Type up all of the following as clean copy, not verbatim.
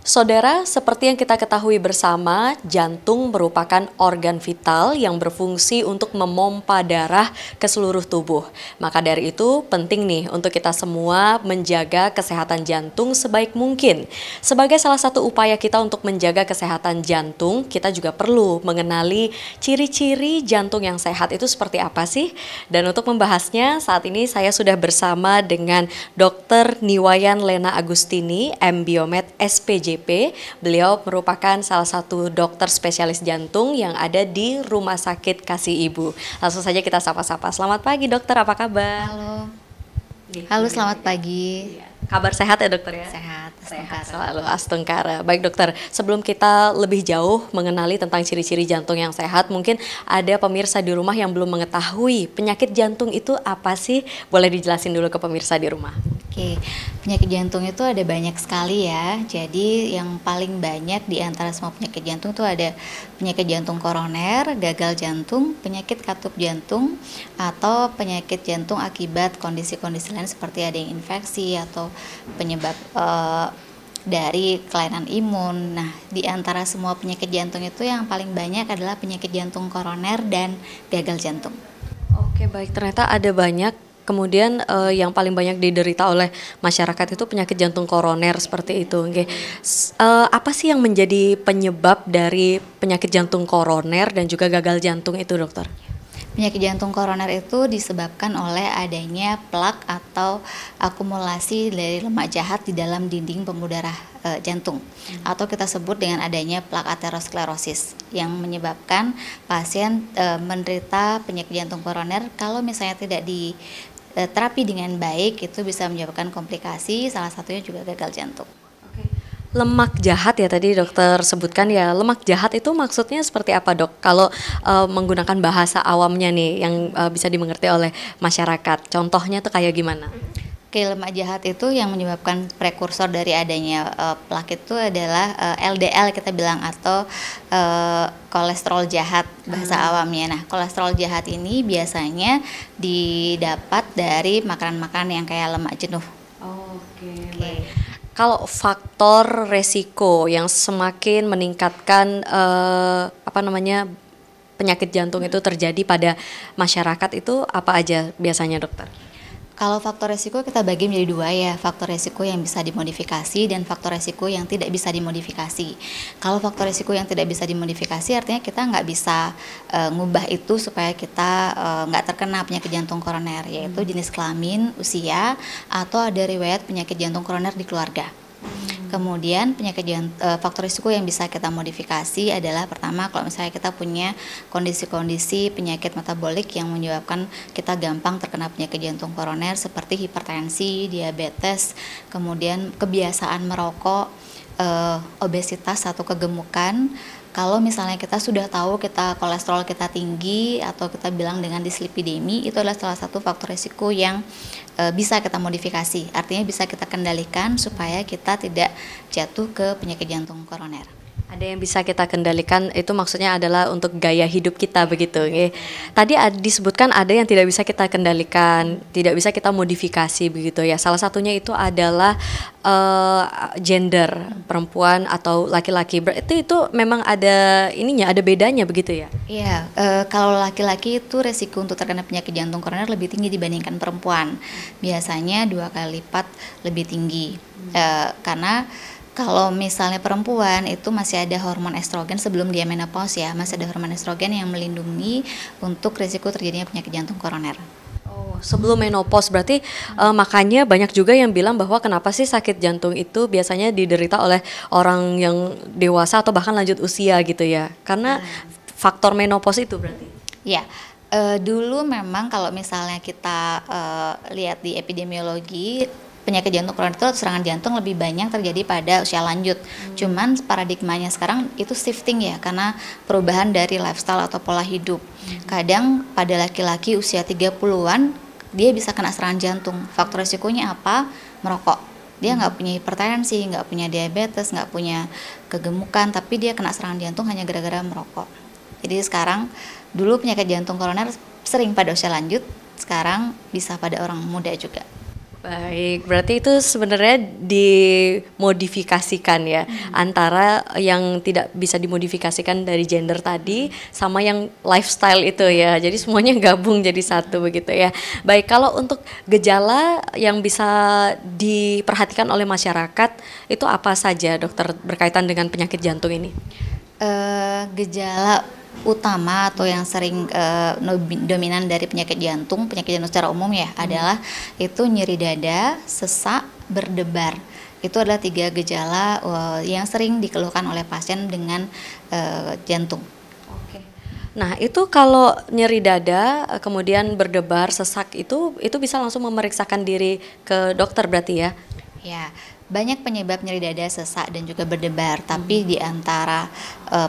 Saudara, seperti yang kita ketahui bersama, jantung merupakan organ vital yang berfungsi untuk memompa darah ke seluruh tubuh. Maka dari itu, penting nih untuk kita semua menjaga kesehatan jantung sebaik mungkin. Sebagai salah satu upaya kita untuk menjaga kesehatan jantung, kita juga perlu mengenali ciri-ciri jantung yang sehat itu seperti apa sih? Dan untuk membahasnya, saat ini saya sudah bersama dengan Dr. Niwayan Lena Agustini, M. Biomed SPJP. Beliau merupakan salah satu dokter spesialis jantung yang ada di Rumah Sakit Kasih Ibu. Langsung saja kita sapa-sapa. Selamat pagi dokter, apa kabar? Halo. Halo, selamat pagi. Kabar sehat ya dokter ya? Sehat, Sehat selalu, astungkara. Baik dokter, sebelum kita lebih jauh mengenali tentang ciri-ciri jantung yang sehat, mungkin ada pemirsa di rumah yang belum mengetahui penyakit jantung itu apa sih? Boleh dijelasin dulu ke pemirsa di rumah. Oke, penyakit jantung itu ada banyak sekali ya. Jadi yang paling banyak di antara semua penyakit jantung itu ada penyakit jantung koroner, gagal jantung, penyakit katup jantung, atau penyakit jantung akibat kondisi-kondisi lain seperti ada yang infeksi atau penyebab dari kelainan imun. Nah, di antara semua penyakit jantung itu yang paling banyak adalah penyakit jantung koroner dan gagal jantung. Oke baik, ternyata ada banyak. Kemudian yang paling banyak diderita oleh masyarakat itu penyakit jantung koroner seperti itu. Oke. Apa sih yang menjadi penyebab dari penyakit jantung koroner dan juga gagal jantung itu dokter? Penyakit jantung koroner itu disebabkan oleh adanya plak atau akumulasi dari lemak jahat di dalam dinding pembuluh darah jantung, atau kita sebut dengan adanya plak aterosklerosis yang menyebabkan pasien menderita penyakit jantung koroner. Kalau misalnya tidak diterapi dengan baik, itu bisa menyebabkan komplikasi, salah satunya juga gagal jantung. Lemak jahat ya tadi dokter sebutkan ya. Lemak jahat itu maksudnya seperti apa dok? Kalau menggunakan bahasa awamnya nih yang bisa dimengerti oleh masyarakat. Contohnya tuh kayak gimana? Oke, lemak jahat itu yang menyebabkan prekursor dari adanya plak itu adalah LDL kita bilang, atau kolesterol jahat bahasa awamnya. Nah, kolesterol jahat ini biasanya didapat dari makanan-makanan yang kayak lemak jenuh. Oke. Kalau faktor resiko yang semakin meningkatkan penyakit jantung itu terjadi pada masyarakat itu apa aja biasanya dokter? Kalau faktor resiko kita bagi menjadi dua ya, faktor resiko yang bisa dimodifikasi dan faktor resiko yang tidak bisa dimodifikasi. Kalau faktor resiko yang tidak bisa dimodifikasi artinya kita nggak bisa ngubah itu supaya kita nggak terkena penyakit jantung koroner, yaitu jenis kelamin, usia, atau ada riwayat penyakit jantung koroner di keluarga. Kemudian faktor risiko yang bisa kita modifikasi adalah pertama, kalau misalnya kita punya kondisi-kondisi penyakit metabolik yang menyebabkan kita gampang terkena penyakit jantung koroner seperti hipertensi, diabetes, kemudian kebiasaan merokok, obesitas atau kegemukan. Kalau misalnya kita sudah tahu kolesterol kita tinggi atau kita bilang dengan dislipidemi, itu adalah salah satu faktor risiko yang bisa kita modifikasi. Artinya bisa kita kendalikan supaya kita tidak jatuh ke penyakit jantung koroner. Ada yang bisa kita kendalikan, itu maksudnya adalah untuk gaya hidup kita begitu. Tadi disebutkan ada yang tidak bisa kita kendalikan, tidak bisa kita modifikasi begitu ya. Salah satunya itu adalah gender, perempuan atau laki-laki. Berarti itu memang ada ada bedanya begitu ya? Iya, kalau laki-laki itu resiko untuk terkena penyakit jantung koroner lebih tinggi dibandingkan perempuan. Biasanya 2 kali lipat lebih tinggi. Karena kalau misalnya perempuan itu masih ada hormon estrogen sebelum dia menopause ya, masih ada hormon estrogen yang melindungi untuk risiko terjadinya penyakit jantung koroner. Oh, sebelum menopause berarti makanya banyak juga yang bilang bahwa kenapa sih sakit jantung itu biasanya diderita oleh orang yang dewasa atau bahkan lanjut usia gitu ya, karena faktor menopause itu berarti. Ya, dulu memang kalau misalnya kita lihat di epidemiologi, penyakit jantung koroner itu serangan jantung lebih banyak terjadi pada usia lanjut. Cuman paradigmanya sekarang itu shifting ya, karena perubahan dari lifestyle atau pola hidup. Kadang pada laki-laki usia 30-an dia bisa kena serangan jantung. Faktor risikonya apa? Merokok. Dia nggak punya hipertensi, nggak punya diabetes, nggak punya kegemukan, tapi dia kena serangan jantung hanya gara-gara merokok. Jadi sekarang, dulu penyakit jantung koroner sering pada usia lanjut, sekarang bisa pada orang muda juga. Baik, berarti itu sebenarnya dimodifikasikan ya, antara yang tidak bisa dimodifikasikan dari gender tadi sama yang lifestyle itu ya. Jadi semuanya gabung jadi satu begitu ya. Baik, kalau untuk gejala yang bisa diperhatikan oleh masyarakat itu apa saja, dokter, berkaitan dengan penyakit jantung ini? Gejala utama atau yang sering dominan dari penyakit jantung secara umum ya adalah itu nyeri dada, sesak, berdebar. Itu adalah 3 gejala yang sering dikeluhkan oleh pasien dengan jantung. Oke. Nah, itu kalau nyeri dada, kemudian berdebar, sesak itu bisa langsung memeriksakan diri ke dokter berarti ya? Ya, banyak penyebab nyeri dada, sesak, dan juga berdebar. Tapi di antara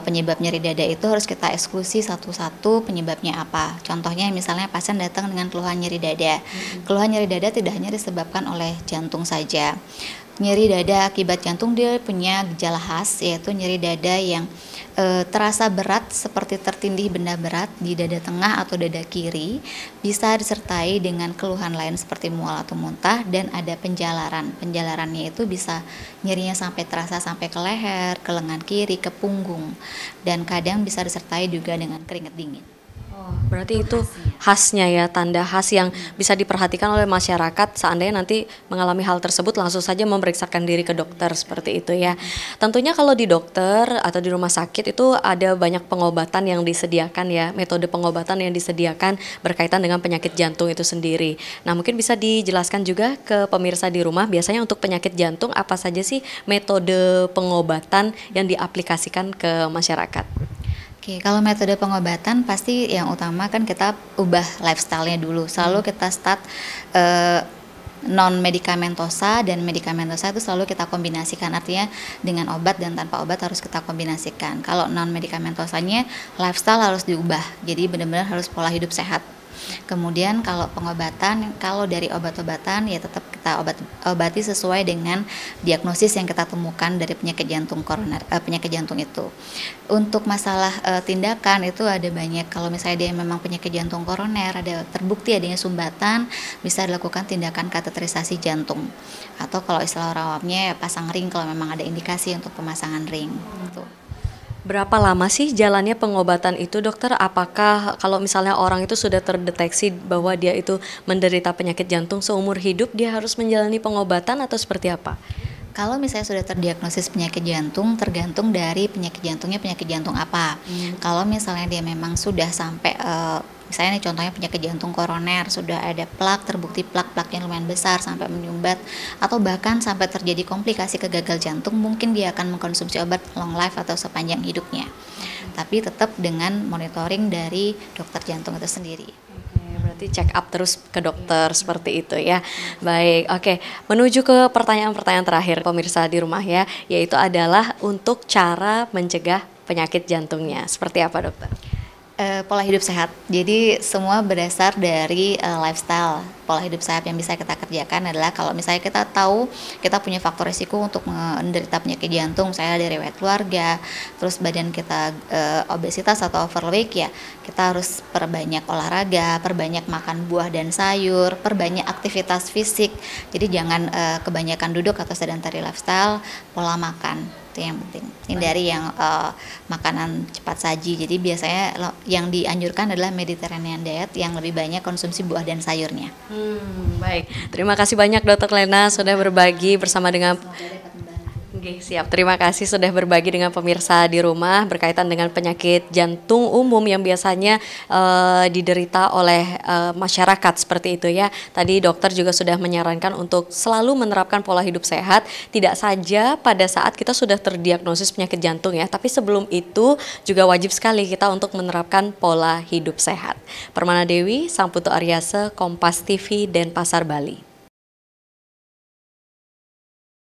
penyebab nyeri dada itu harus kita eksekusi satu-satu penyebabnya apa. Contohnya misalnya pasien datang dengan keluhan nyeri dada. Keluhan nyeri dada tidak hanya disebabkan oleh jantung saja. Nyeri dada akibat jantung dia punya gejala khas, yaitu nyeri dada yang terasa berat seperti tertindih benda berat di dada tengah atau dada kiri, bisa disertai dengan keluhan lain seperti mual atau muntah, dan ada penjalaran. Penjalarannya itu bisa nyerinya sampai terasa sampai ke leher, ke lengan kiri, ke punggung, dan kadang bisa disertai juga dengan keringat dingin. Oh, berarti itu khasnya ya, tanda khas yang bisa diperhatikan oleh masyarakat seandainya nanti mengalami hal tersebut, langsung saja memeriksakan diri ke dokter seperti itu ya. Tentunya kalau di dokter atau di rumah sakit itu ada banyak pengobatan yang disediakan ya, metode pengobatan yang disediakan berkaitan dengan penyakit jantung itu sendiri. Nah, mungkin bisa dijelaskan juga ke pemirsa di rumah, biasanya untuk penyakit jantung apa saja sih metode pengobatan yang diaplikasikan ke masyarakat? Oke, kalau metode pengobatan pasti yang utama kan kita ubah lifestyle-nya dulu. Selalu kita start non medikamentosa dan medikamentosa itu selalu kita kombinasikan, artinya dengan obat dan tanpa obat harus kita kombinasikan. Kalau non medikamentosanya lifestyle harus diubah, jadi benar-benar harus pola hidup sehat. Kemudian kalau pengobatan, kalau dari obat-obatan ya tetap kita obati sesuai dengan diagnosis yang kita temukan dari penyakit jantung koroner, penyakit jantung itu. Untuk masalah tindakan itu ada banyak. Kalau misalnya dia memang penyakit jantung koroner, ada terbukti adanya sumbatan, bisa dilakukan tindakan kateterisasi jantung. Atau kalau istilah orang awamnya ya pasang ring kalau memang ada indikasi untuk pemasangan ring. Gitu. Berapa lama sih jalannya pengobatan itu, dokter? Apakah kalau misalnya orang itu sudah terdeteksi bahwa dia itu menderita penyakit jantung seumur hidup, dia harus menjalani pengobatan atau seperti apa? Kalau misalnya sudah terdiagnosis penyakit jantung, tergantung dari penyakit jantungnya penyakit jantung apa. Kalau misalnya dia memang sudah sampai misalnya nih contohnya penyakit jantung koroner, sudah ada plak, terbukti plak-plaknya lumayan besar sampai menyumbat, atau bahkan sampai terjadi komplikasi ke gagal jantung, mungkin dia akan mengkonsumsi obat long life atau sepanjang hidupnya. Tapi tetap dengan monitoring dari dokter jantung itu sendiri. Berarti check up terus ke dokter seperti itu ya. Baik, oke. Menuju ke pertanyaan-pertanyaan terakhir pemirsa di rumah ya, yaitu adalah untuk cara mencegah penyakit jantungnya. Seperti apa, dokter? Pola hidup sehat. Jadi semua berdasar dari lifestyle. Pola hidup sehat yang bisa kita kerjakan adalah kalau misalnya kita tahu kita punya faktor risiko untuk menderita penyakit jantung, misalnya dari riwayat keluarga, terus badan kita obesitas atau overweight ya, kita harus perbanyak olahraga, perbanyak makan buah dan sayur, perbanyak aktivitas fisik. Jadi jangan kebanyakan duduk atau sedentary lifestyle, pola makan. Yang penting hindari yang makanan cepat saji. Jadi biasanya yang dianjurkan adalah Mediterranean diet yang lebih banyak konsumsi buah dan sayurnya. Baik, terima kasih banyak Dokter Lena sudah berbagi bersama dengan. Oke, siap. Terima kasih sudah berbagi dengan pemirsa di rumah berkaitan dengan penyakit jantung umum yang biasanya diderita oleh masyarakat seperti itu ya. Tadi dokter juga sudah menyarankan untuk selalu menerapkan pola hidup sehat, tidak saja pada saat kita sudah terdiagnosis penyakit jantung ya, tapi sebelum itu juga wajib sekali kita untuk menerapkan pola hidup sehat. Permana Dewi, Sang Putu Aryase, Kompas TV, Denpasar, Bali.